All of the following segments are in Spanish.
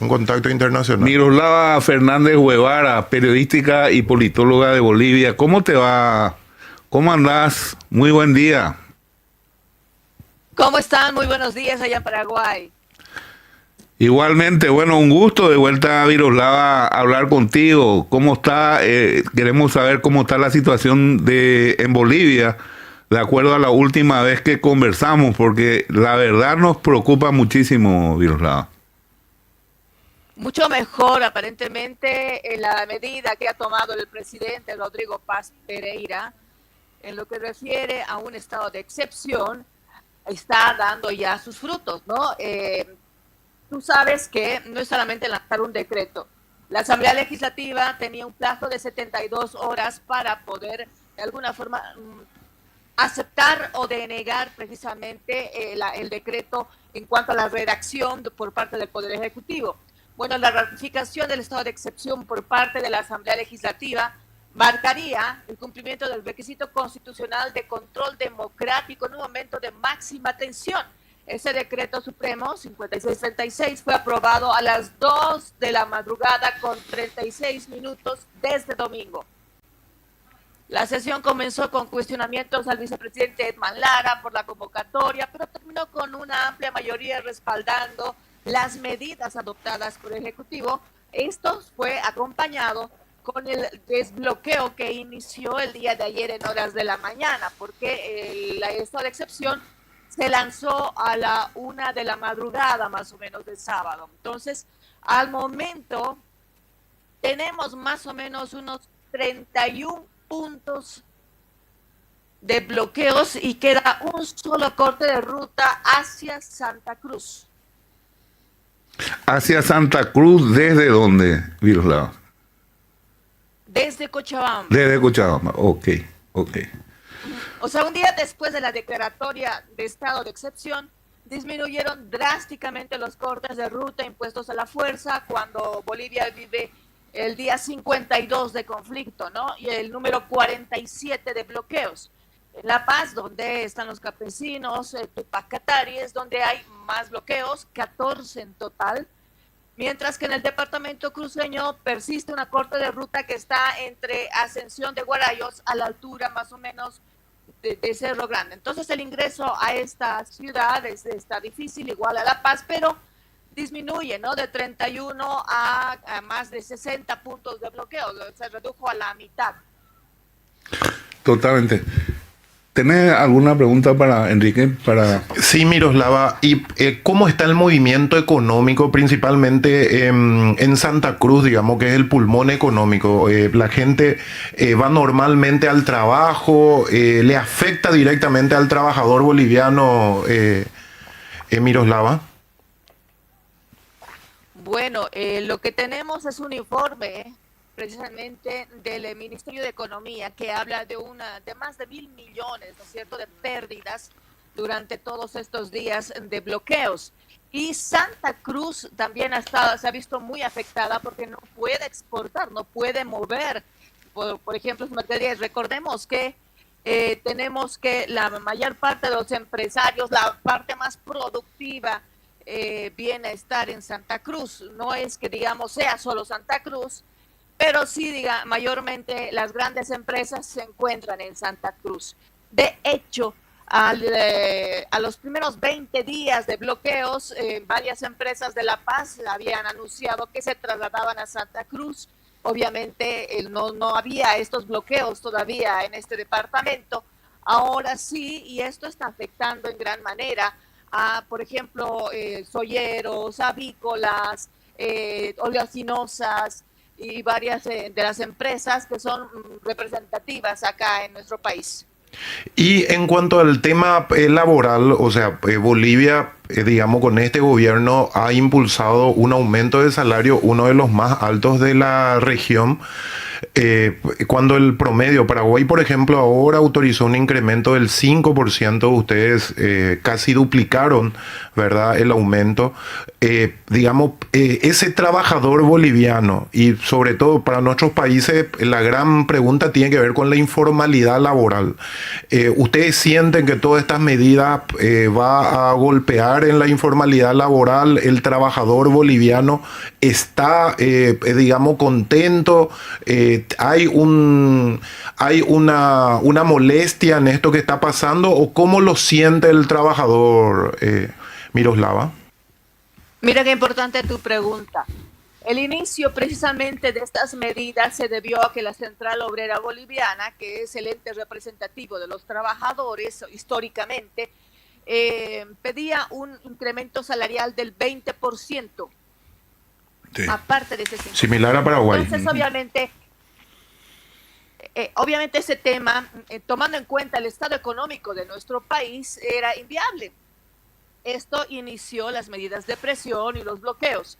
Un contacto internacional. Miroslava Fernández Guevara, periodística y politóloga de Bolivia. ¿Cómo te va? ¿Cómo andás? Muy buen día. ¿Cómo están? Muy buenos días allá en Paraguay. Igualmente, bueno, un gusto de vuelta, Miroslava, hablar contigo. ¿Cómo está? Queremos saber cómo está la situación en Bolivia, de acuerdo a la última vez que conversamos, porque la verdad nos preocupa muchísimo, Miroslava. Mucho mejor, aparentemente, en la medida que ha tomado el presidente Rodrigo Paz Pereira, en lo que refiere a un estado de excepción, está dando ya sus frutos, ¿no? Tú sabes que no es solamente lanzar un decreto. La Asamblea Legislativa tenía un plazo de 72 horas para poder, de alguna forma, aceptar o denegar precisamente el decreto en cuanto a la redacción por parte del Poder Ejecutivo. Bueno, la ratificación del estado de excepción por parte de la Asamblea Legislativa marcaría el cumplimiento del requisito constitucional de control democrático en un momento de máxima tensión. Ese decreto supremo 5636 fue aprobado a las 2 de la madrugada con 36 minutos desde domingo. La sesión comenzó con cuestionamientos al vicepresidente Edman Lara por la convocatoria, pero terminó con una amplia mayoría respaldando las medidas adoptadas por el Ejecutivo. Esto fue acompañado con el desbloqueo que inició el día de ayer en horas de la mañana, porque el estado de excepción se lanzó a la 1 de la madrugada, más o menos, del sábado. Entonces, al momento, tenemos más o menos unos 31 puntos de bloqueos y queda un solo corte de ruta hacia Santa Cruz. ¿Hacia Santa Cruz desde dónde, Miroslava? Desde Cochabamba. Desde Cochabamba, ok. O sea, un día después de la declaratoria de estado de excepción, disminuyeron drásticamente los cortes de ruta impuestos a la fuerza cuando Bolivia vive el día 52 de conflicto, ¿no? Y el número 47 de bloqueos. En La Paz, donde están los campesinos, Tupacatari, es donde hay más bloqueos, 14 en total. Mientras que en el departamento cruceño persiste una corte de ruta que está entre Ascensión de Guarayos a la altura más o menos de Cerro Grande. Entonces el ingreso a esta ciudad está difícil, igual a La Paz, pero disminuye, ¿no? De 31 a más de 60 puntos de bloqueo, se redujo a la mitad. Totalmente. ¿Tenés alguna pregunta para Enrique? Sí, Miroslava. ¿Y cómo está el movimiento económico, principalmente en Santa Cruz, digamos, que es el pulmón económico? ¿La gente va normalmente al trabajo? ¿Le afecta directamente al trabajador boliviano, Miroslava? Bueno, lo que tenemos es un informe precisamente del Ministerio de Economía que habla de más de 1.000 millones, ¿no es cierto?, de pérdidas durante todos estos días de bloqueos. Y Santa Cruz también se ha visto muy afectada porque no puede exportar, no puede mover, por ejemplo, sus materiales. Recordemos que tenemos que la mayor parte de los empresarios, la parte más productiva, viene a estar en Santa Cruz. No es que, digamos, sea solo Santa Cruz, pero sí, mayormente las grandes empresas se encuentran en Santa Cruz. De hecho, a los primeros 20 días de bloqueos, varias empresas de La Paz habían anunciado que se trasladaban a Santa Cruz. Obviamente no había estos bloqueos todavía en este departamento. Ahora sí, y esto está afectando en gran manera a, por ejemplo, soyeros, avícolas, oleaginosas, y varias de las empresas que son representativas acá en nuestro país. Y en cuanto al tema laboral, o sea, Bolivia, digamos, con este gobierno ha impulsado un aumento de salario, uno de los más altos de la región. Cuando el promedio, Paraguay, por ejemplo, ahora autorizó un incremento del 5%, ustedes casi duplicaron, ¿verdad?, el aumento. Digamos, ese trabajador boliviano, y sobre todo para nuestros países, la gran pregunta tiene que ver con la informalidad laboral. ¿Ustedes sienten que todas estas medidas va a golpear similar en la informalidad laboral? ¿El trabajador boliviano está, digamos, contento? ¿Hay una molestia en esto que está pasando? ¿O cómo lo siente el trabajador, Miroslava? Mira qué importante tu pregunta. El inicio precisamente de estas medidas se debió a que la Central Obrera Boliviana, que es el ente representativo de los trabajadores históricamente, pedía un incremento salarial del 20%, Sí. aparte de ese 50%. Similar a Paraguay. Entonces, obviamente ese tema, tomando en cuenta el estado económico de nuestro país, era inviable. Esto inició las medidas de presión y los bloqueos.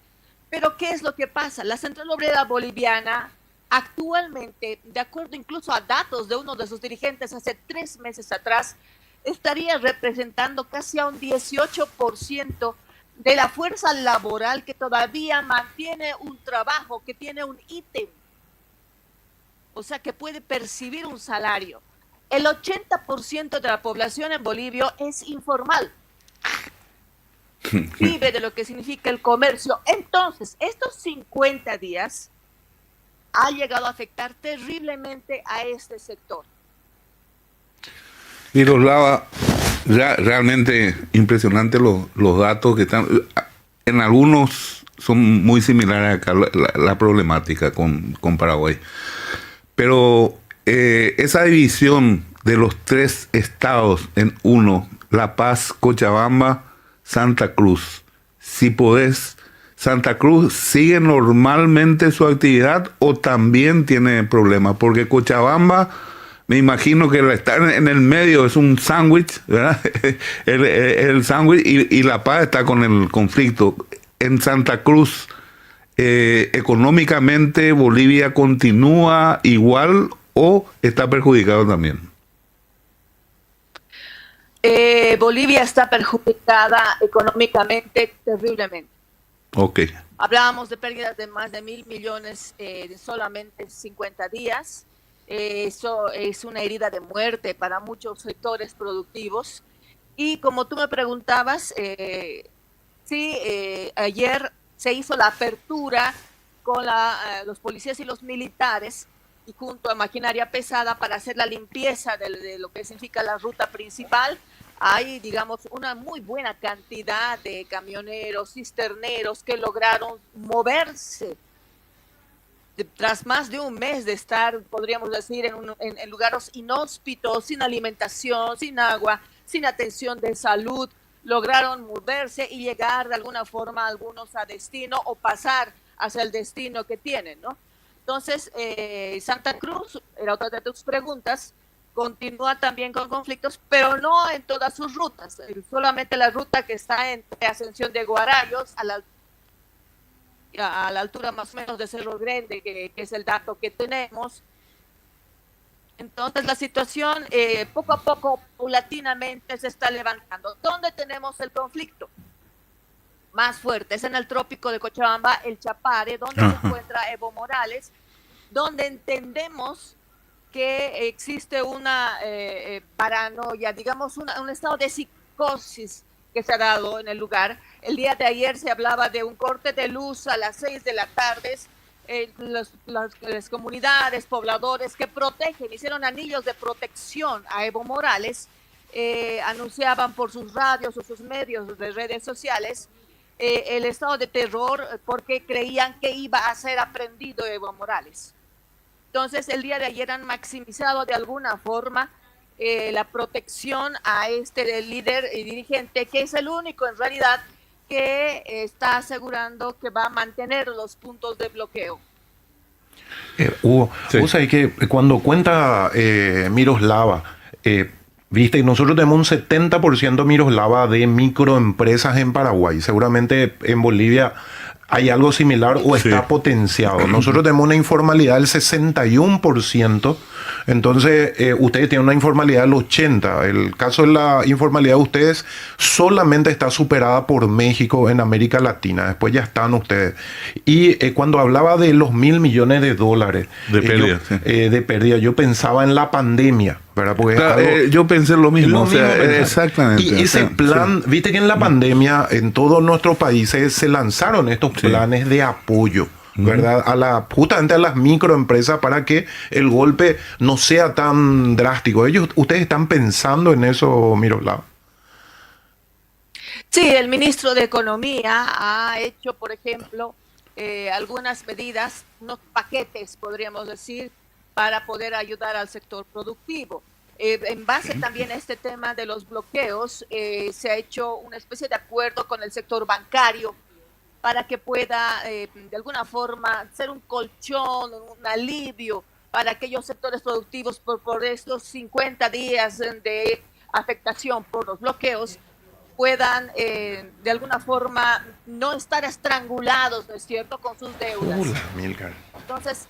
Pero ¿qué es lo que pasa? La Central Obrera Boliviana actualmente, de acuerdo incluso a datos de uno de sus dirigentes hace 3 meses atrás, estaría representando casi a un 18% de la fuerza laboral que todavía mantiene un trabajo, que tiene un ítem, o sea, que puede percibir un salario. El 80% de la población en Bolivia es informal. Vive de lo que significa el comercio. Entonces, estos 50 días ha llegado a afectar terriblemente a este sector. Miroslava, realmente impresionante los datos que están. En algunos son muy similares acá la problemática con Paraguay. Pero esa división de los 3 estados en uno, La Paz, Cochabamba, Santa Cruz. Si podés, ¿Santa Cruz sigue normalmente su actividad o también tiene problemas? Porque Cochabamba, me imagino que estar en el medio es un sándwich, ¿verdad? el sándwich y La Paz está con el conflicto. En Santa Cruz, económicamente, ¿Bolivia continúa igual o está perjudicado también? Bolivia está perjudicada económicamente terriblemente. Ok. Hablábamos de pérdidas de más de 1.000 millones en solamente 50 días. Eso es una herida de muerte para muchos sectores productivos. Y como tú me preguntabas, ayer se hizo la apertura con los policías y los militares y junto a maquinaria pesada para hacer la limpieza de lo que significa la ruta principal. Hay, digamos, una muy buena cantidad de camioneros, cisterneros que lograron moverse tras más de un mes de estar, podríamos decir, en lugares inhóspitos, sin alimentación, sin agua, sin atención de salud. Lograron moverse y llegar de alguna forma algunos a destino o pasar hacia el destino que tienen, ¿no? Entonces, Santa Cruz, era otra de tus preguntas, continúa también con conflictos, pero no en todas sus rutas, solamente la ruta que está entre Ascensión de Guarayos a la altura más o menos de Cerro Grande, que es el dato que tenemos. Entonces la situación poco a poco, paulatinamente se está levantando. ¿Dónde tenemos el conflicto más fuerte? Es en el trópico de Cochabamba, el Chapare, donde se encuentra Evo Morales, donde entendemos que existe una paranoia, digamos un estado de psicosis que se ha dado en el lugar. El día de ayer se hablaba de un corte de luz a las 6 de la tarde. Las comunidades, pobladores que protegen, hicieron anillos de protección a Evo Morales, anunciaban por sus radios o sus medios de redes sociales el estado de terror porque creían que iba a ser aprendido Evo Morales. Entonces, el día de ayer han maximizado de alguna forma la protección a este líder y dirigente, que es el único en realidad que está asegurando que va a mantener los puntos de bloqueo. Hugo, sí. Vos sabés que cuando cuenta Miroslava, viste, nosotros tenemos un 70% Miroslava de microempresas en Paraguay. Seguramente en Bolivia hay algo similar o está potenciado. Nosotros tenemos una informalidad del 61%, entonces ustedes tienen una informalidad del 80%. El caso de la informalidad de ustedes solamente está superada por México en América Latina. Después ya están ustedes. Y cuando hablaba de los $1.000 millones de pérdida, de pérdida, yo pensaba en la pandemia, ¿verdad? Porque es Claro, algo- yo pensé lo mismo, Lo o sea, mismo pensaba. exactamente. Y o ese sea, plan, viste que en la pandemia en todos nuestros países se lanzaron estos Sí. planes de apoyo, ¿verdad? Justamente a las microempresas para que el golpe no sea tan drástico. Ustedes están pensando en eso, Miroslav. Sí, el ministro de Economía ha hecho, por ejemplo, algunas medidas, unos paquetes, podríamos decir, para poder ayudar al sector productivo. En base también a este tema de los bloqueos, se ha hecho una especie de acuerdo con el sector bancario para que pueda, de alguna forma, ser un colchón, un alivio para aquellos sectores productivos por estos 50 días de afectación por los bloqueos puedan de alguna forma no estar estrangulados, ¿no es cierto?, con sus deudas. Hola, Milcar. Entonces,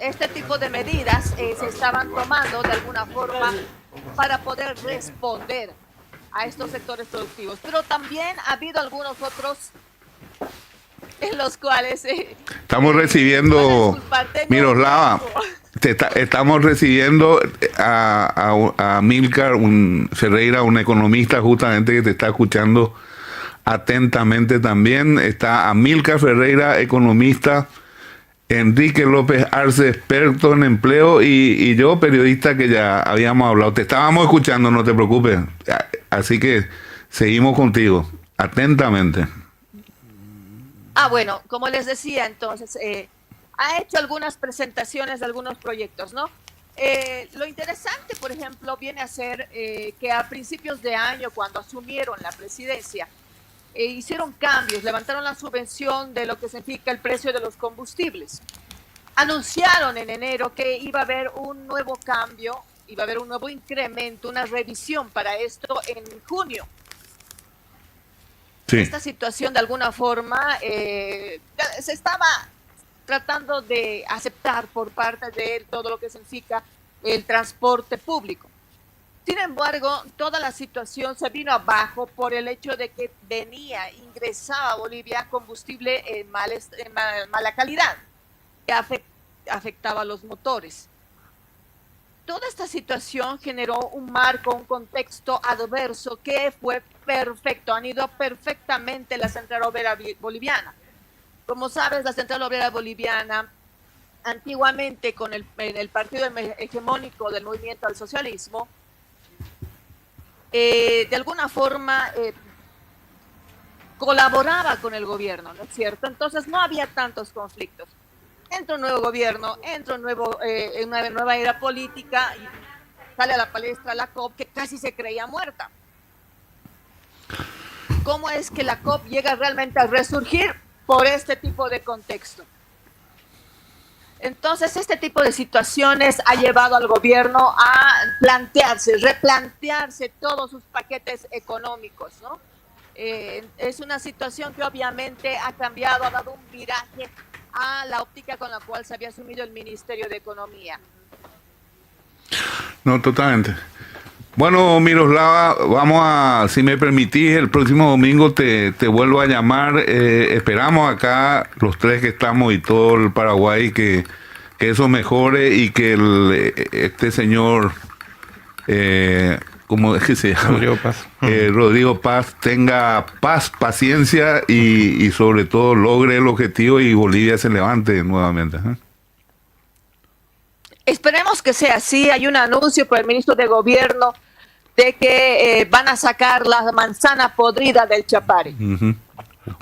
este tipo de medidas se estaban tomando de alguna forma para poder responder a estos sectores productivos. Pero también ha habido algunos otros en los cuales estamos van a recibiendo, disculpar, tengo Miroslava, tiempo. estamos recibiendo a Milcar Ferreira, un economista justamente que te está escuchando atentamente también. Está Amílcar Ferreira, economista, Enrique López Arce, experto en empleo, y yo, periodista, que ya habíamos hablado. Te estábamos escuchando, no te preocupes. Así que seguimos contigo, atentamente. Bueno, como les decía, entonces, ha hecho algunas presentaciones de algunos proyectos, ¿no? Lo interesante, por ejemplo, viene a ser que a principios de año, cuando asumieron la presidencia, hicieron cambios, levantaron la subvención de lo que significa el precio de los combustibles. Anunciaron en enero que iba a haber un nuevo cambio, iba a haber un nuevo incremento, una revisión para esto en junio. Sí. Esta situación de alguna forma se estaba tratando de aceptar por parte de él todo lo que significa el transporte público. Sin embargo, toda la situación se vino abajo por el hecho de que ingresaba a Bolivia combustible en mala calidad, que afectaba a los motores. Toda esta situación generó un marco, un contexto adverso que fue perfecto, han ido perfectamente la Central Obrera Boliviana. Como sabes, la Central Obrera Boliviana, antiguamente con el partido hegemónico del movimiento al socialismo, de alguna forma colaboraba con el gobierno, ¿no es cierto? Entonces no había tantos conflictos. Entra un nuevo gobierno, entra una nueva era política y sale a la palestra la COP, que casi se creía muerta. ¿Cómo es que la COP llega realmente a resurgir? Por este tipo de contexto. Entonces, este tipo de situaciones ha llevado al gobierno a replantearse todos sus paquetes económicos, ¿no? Es una situación que obviamente ha cambiado, ha dado un viraje a la óptica con la cual se había asumido el Ministerio de Economía. No, totalmente. Bueno, Miroslava, vamos a, si me permitís, el próximo domingo te vuelvo a llamar. Esperamos acá, los tres que estamos y todo el Paraguay, que eso mejore y que este señor, ¿cómo es que se llama? Rodrigo Paz. Rodrigo Paz tenga paz, paciencia y sobre todo logre el objetivo y Bolivia se levante nuevamente. Esperemos que sea así. Hay un anuncio por el ministro de Gobierno de que van a sacar la manzana podrida del Chapare.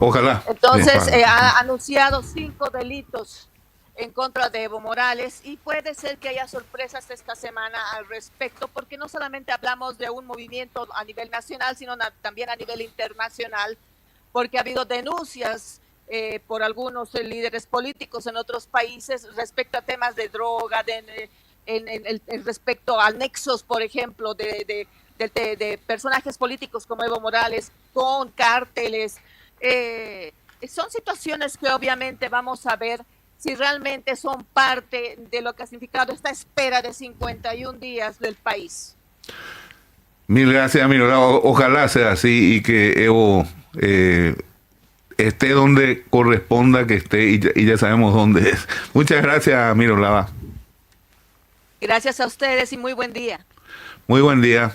Ojalá. Entonces, Sí. ha anunciado 5 delitos en contra de Evo Morales y puede ser que haya sorpresas esta semana al respecto, porque no solamente hablamos de un movimiento a nivel nacional, sino también a nivel internacional, porque ha habido denuncias por algunos líderes políticos en otros países respecto a temas de droga, respecto a nexos, por ejemplo, de personajes políticos como Evo Morales con cárteles. Son situaciones que obviamente vamos a ver si realmente son parte de lo que ha significado esta espera de 51 días del país. Mil gracias, Miroslava. Ojalá sea así y que Evo esté donde corresponda que esté y ya sabemos dónde es. Muchas gracias, Miroslava. Gracias a ustedes y muy buen día. Muy buen día.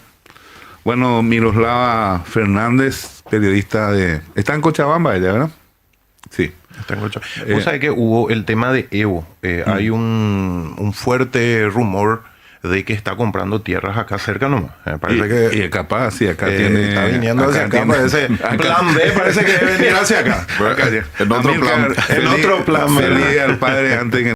Bueno, Miroslava Fernández, periodista de... Está en Cochabamba ella, ¿verdad? Sí. Vos sabés que hubo el tema de Evo. Hay un fuerte rumor de que está comprando tierras acá cerca nomás. Me parece que... Y capaz, sí, acá tiene... Está viniendo hacia acá, parece... Plan B parece que debe venir hacia acá. En otro plan. En otro plan. Feliz al padre antes que